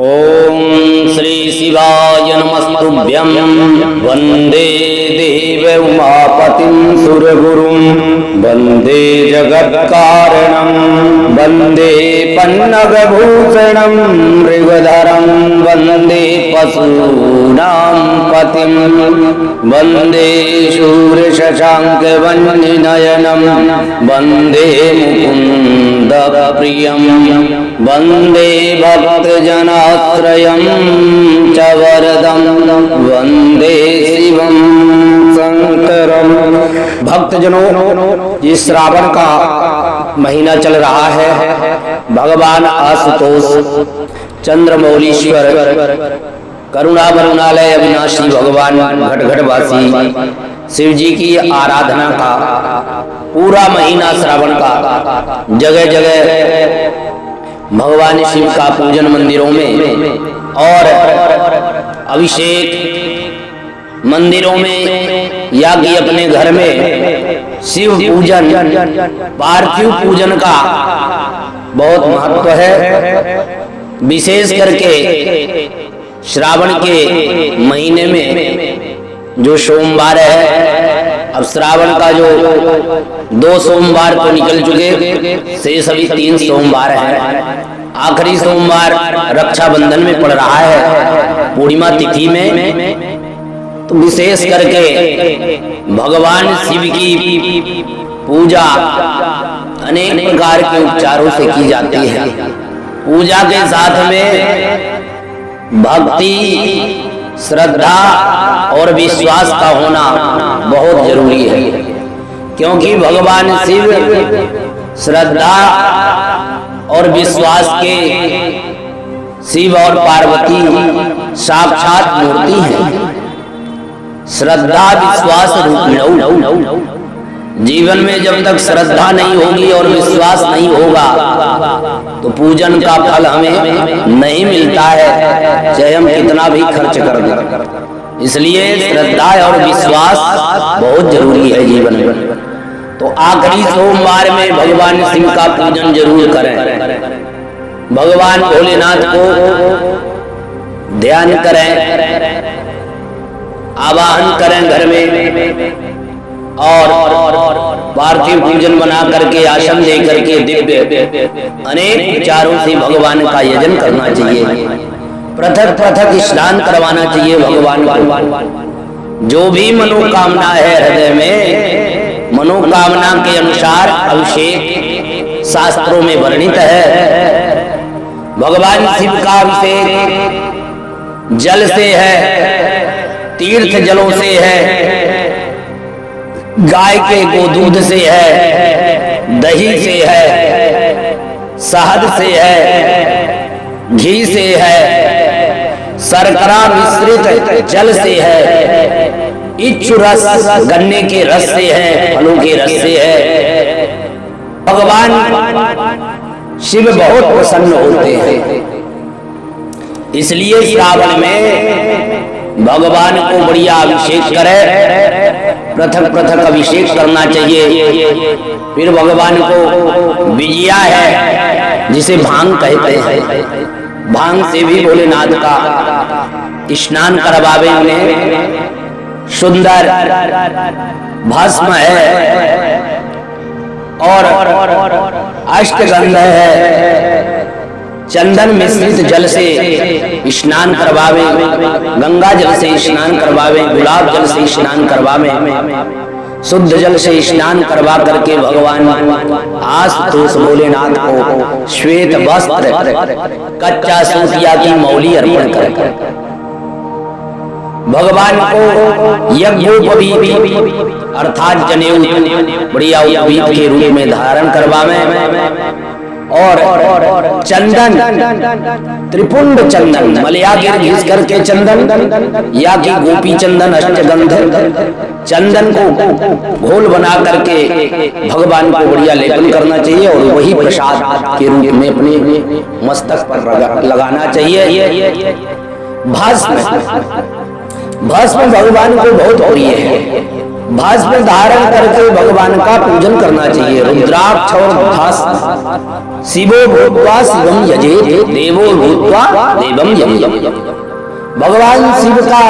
ओम श्री शिवाय नमस्तुभ्यं वंदे देव उमापतिं सुरगुरुं वंदे जगत्कारणं वंदे पन्नगभूषणं मृगधरं वंदे पशूनां पतिं वंदे शूरशशाङ्कवह्निनयनं वंदे मुकुन्दप्रियं वंदे भक्तजनाश्रयं च वरदं वंदे शिवं शंकरं। भक्तजनों, ये श्रावण का महीना चल रहा है। भगवान आशुतोष चंद्रमौलीश्वर करुणा वरुणालय अविनाशी भगवान घटघटवासी शिव जी की आराधना का पूरा महीना श्रावण का जगह जगह भगवान शिव का पूजन मंदिरों में और अभिषेक मंदिरों में या कि अपने घर में शिव पूजन पार्थिव पूजन का बहुत महत्व है। विशेष करके श्रावण के महीने में जो सोमवार है, अब श्रावण का जो 2 सोमवार तो निकल चुके, शेष अभी 3 सोमवार हैं। आखिरी सोमवार रक्षाबंधन में पड़ रहा है, पूर्णिमा तिथि में। तो विशेष करके भगवान शिव की पूजा अनेक प्रकार के उपचारों से की जाती है। पूजा के साथ में भक्ति, श्रद्धा और विश्वास का होना बहुत जरूरी है, क्योंकि भगवान शिव श्रद्धा और विश्वास के शिव और पार्वती साक्षात मूर्ति हैं। श्रद्धा विश्वास रूपिणौ। जीवन में जब तक श्रद्धा नहीं होगी और विश्वास नहीं होगा तो पूजन का फल हमें नहीं मिलता है, चाहे हम कितना भी खर्च कर दें। इसलिए श्रद्धा और विश्वास बहुत जरूरी है जीवन में। तो आखिरी सोमवार में भगवान शिव का पूजन जरूर करें। भगवान भोलेनाथ को ध्यान करें, आवाहन करें घर में, और पार्थिव पूजन बना करके आसन दे करके दिव्य अनेक विचारों से भगवान का यजन करना चाहिए। पृथक पृथक स्नान करवाना चाहिए भगवान को। जो भी मनोकामना है हृदय में, मनोकामना के अनुसार अभिषेक शास्त्रों में वर्णित है। भगवान शिव का अभिषेक जल से है, तीर्थ जलों से है, गाय के गोदूध से है, दही से है, शहद से है, घी से है, शर्करा मिश्रित जल से है, इच्छु रस गन्ने के रस से है, फलों के रस से है। भगवान शिव बहुत प्रसन्न होते हैं, इसलिए श्रावण में भगवान को बढ़िया अभिषेक करे, पृथक पृथक अभिषेक करना चाहिए। फिर भगवान को विजया है जिसे भांग कहते हैं, भांग से भी भोलेनाथ का स्नान करवावे। उन्हें सुंदर भस्म है और अष्टगंध है, चंदन मिश्रित जल से स्नान करवावे, गंगा जल से स्नान करवावे, गुलाब जल से स्नान करवावे, शुद्ध जल से स्नान करवा करके भगवान आशुतोष भोलेनाथ को श्वेत वस्त्र, कच्चा सूतिया की मौली अर्पण कर भगवान को यज्ञोपवीत अर्थात जनेऊ बढ़िया उपवीत के रूप में धारण करवावे, और चंदन, त्रिपुंड चंदन, मलयागिर घिस करके चंदन या कि गोपी चंदन, अष्टगंध चंदन को घोल बना करके भगवान को बढ़िया लेपन करना चाहिए और वही प्रसाद के रूप में अपने मस्तक पर लगाना चाहिए। भस्म भगवान को बहुत प्रिय है। भस्म धारण करके भगवान का पूजन करना चाहिए। रुद्राक्ष और भस्म शिवो भूत्वा शिवम यजेत देवो भूत्वा देवम यजेत। भगवान शिव का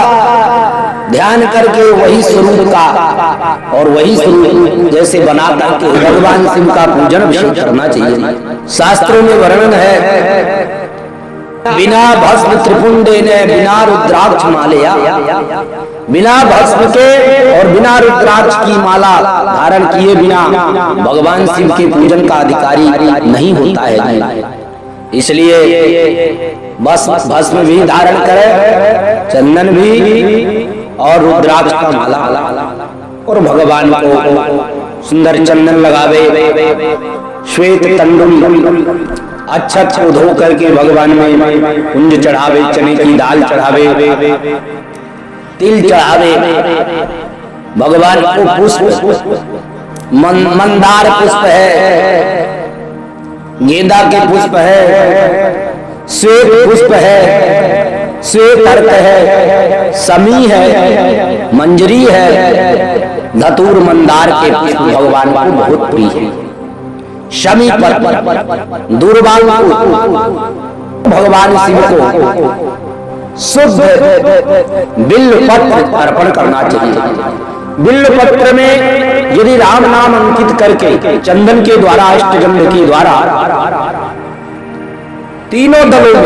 ध्यान करके वही स्वरूप का और वही स्वरूप जैसे बना करके भगवान शिव का पूजन अभिषेक करना चाहिए। शास्त्रों में वर्णन है बिना भस्म त्रिपुंडेन बिना रुद्राक्ष मालया, बिना भस्म के और बिना रुद्राक्ष की माला धारण किए बिना भगवान शिव के पूजन का अधिकारी नहीं होता है। इसलिए बस भस्म भी धारण करे, चंदन भी और रुद्राक्ष का माला और भगवान को सुंदर चंदन लगावे, श्वेत तंडुल अच्छत को धो करके भगवान में कुंज चढ़ावे, चने की दाल चढ़ावे, तिल चढ़ावे, भगवान को पुष्प मंदार पुष्प है, गेंदा के पुष्प है, श्वेत पुष्प है, श्वेत अर्क है, समी है, मंजरी है, धतूर मंदार के पुष्प भगवान को बहुत प्रिय है। शमी पर दुर्वांग भगवान शिव को शुद्ध बिल्व पत्र अर्पण करना चाहिए। बिल्व पत्र में यदि राम नाम अंकित करके चंदन के द्वारा अष्टगंध के द्वारा तीनों दलों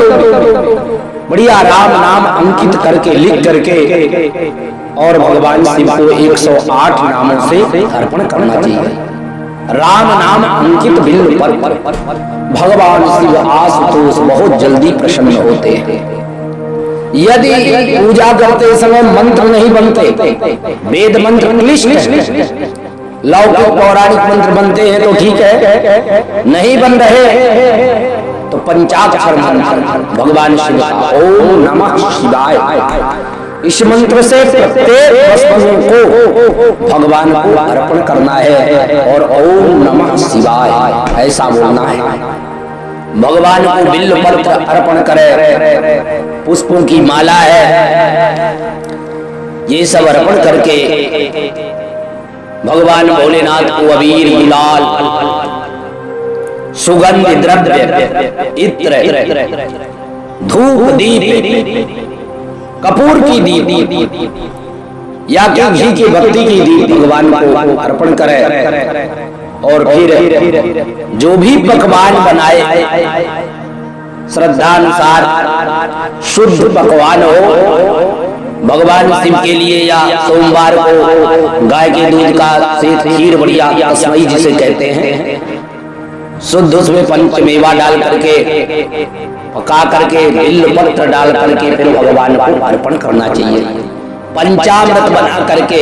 बढ़िया राम नाम अंकित करके लिख करके और भगवान शिव को 108 नामों से अर्पण करना चाहिए। राम नाम अंकित बिल्व पर भगवान शिव आशुतोष बहुत जल्दी प्रसन्न होते हैं। यदि पूजा करते समय मंत्र नहीं बनते, वेद मंत्र क्लिष्ट लौकिक पौराणिक मंत्र बनते हैं तो ठीक है, नहीं बन रहे तो पंचाक्षर मंत्र भगवान शिव का ओम नमः शिवाय, इस मंत्र से प्रत्येक वस्तुओं को भगवान को अर्पण करना है और ओम नमः शिवाय ऐसा बोलना है। भगवान को बिल्व पत्र अर्पण करे, पुष्पों की माला है, ये सब अर्पण करके भगवान भोलेनाथ को अबीर गुलाल सुगंध द्रव्य इत्र धूप दीप कपूर की दीप या कि घी की बत्ती की दीप भगवान को अर्पण करे और फिर जो भी पकवान बनाए श्रद्धानुसार शुद्ध पकवान हो, भगवान शिव के लिए या सोमवार को गाय के दूध का सेठ खीर बढ़िया तस्मई जिसे कहते हैं, शुद्ध उसमें पंचमेवा डाल करके पका करके बिल्व पत्र डाल करके फिर भगवान को अर्पण करना चाहिए। पंचामृत बना करके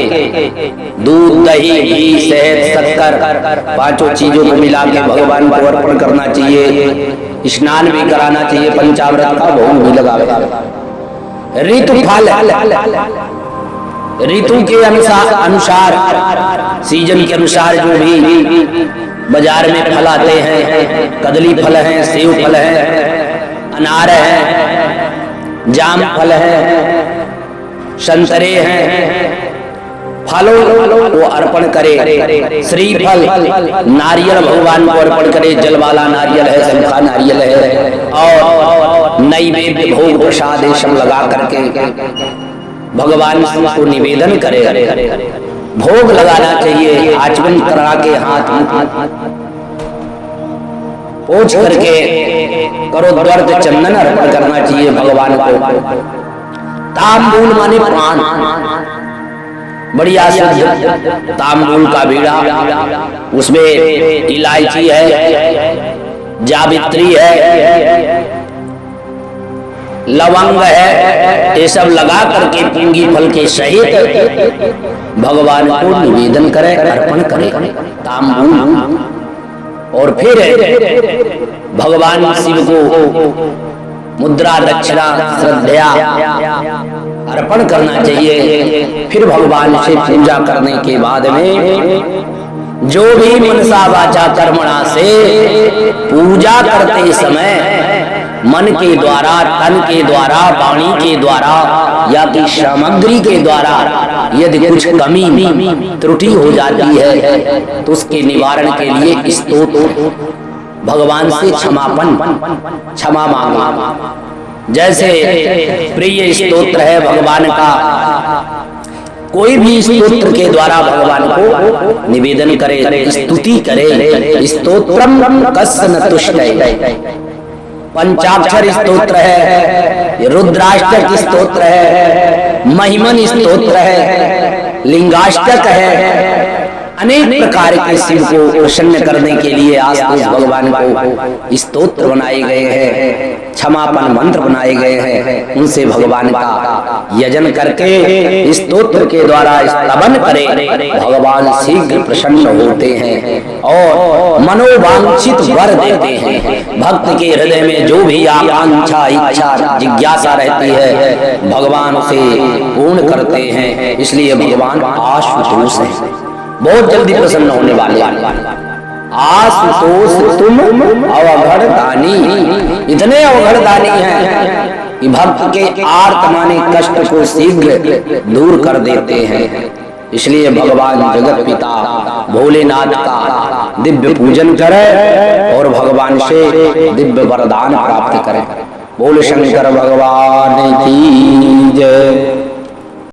दूध दही घी शहद शक्कर पांचों चीजों को मिला के भगवान को अर्पण करना चाहिए। स्नान भी कराना चाहिए, पंचामृत का भोग भी लगावे। ऋतु फल ऋतु के अनुसार सीजन के अनुसार जो भी बाजार में फल आते हैं, कदली फल है, सेव फल है, अनार है, जाम फल है, संतरे हैं, फलों को अर्पण करे। श्रीफल नारियल भगवान को अर्पण करे, जल वाला नारियल है, सूखा नारियल है और नैवेद्य भोग प्रसाद सब लगा करके भगवान को निवेदन करे। भोग लगाना चाहिए, आचमन करा के हाथ पोंछ करके करो द्वर्त चंदन अर्पण करना चाहिए भगवान को। तांबूल माने पान, बढ़िया शुद्ध तांबूल का बीड़ा, उसमें इलायची है, जावित्री है, लवंग है, ये सब लगा करके पूंगी फल के सहित भगवान को निवेदन करे, अर्पण करे तांबूल। और फिर भगवान शिव को मुद्रा दक्षिणा श्रद्धा अर्पण करना चाहिए। फिर भगवान से पूजा करने के बाद में जो भी मनसा वाचा कर्मणा से पूजा करते समय मन के द्वारा, तन के द्वारा, वाणी के द्वारा या कि सामग्री के द्वारा यदि कुछ कमी त्रुटि हो जाती है तो उसके निवारण के लिए स्तोत्र भगवान से क्षमा मांगे। जैसे प्रिय स्तोत्र है भगवान का, कोई भी स्तोत्र के द्वारा भगवान को निवेदन करे, स्तुति करे। स्तोत्रम कस्य तुष्टये, पंचाक्षर स्तोत्र है, रुद्राष्टक स्तोत्र है, महिमन स्तोत्र है, लिंगाष्टक है। अनेक प्रकार के शिव को प्रसन्न करने के लिए आस्तुत भगवान को स्तोत्र बनाए गए हैं, क्षमापन मंत्र बनाए गए हैं। उनसे भगवान का यजन करके स्तोत्र के द्वारा स्तवन करे, भगवान शीघ्र प्रसन्न होते हैं और मनोवांछित वर देते हैं। भक्त के हृदय में जो भी आकांक्षा, इच्छा, जिज्ञासा रहती है भगवान उसे पूर्ण करते हैं। इसलिए भगवान आशुतोष है, बहुत जल्दी प्रसन्न होने वाले। आशुतोष तुम अवघड़ दानी, इतने अवघड़ दानी हैं कि भक्त के आर्त माने कष्ट को शीघ्र दूर कर देते हैं। इसलिए भगवान जगत पिता भोलेनाथ का दिव्य पूजन करें और भगवान से दिव्य वरदान प्राप्त करें। बोल शंकर भगवान की जय।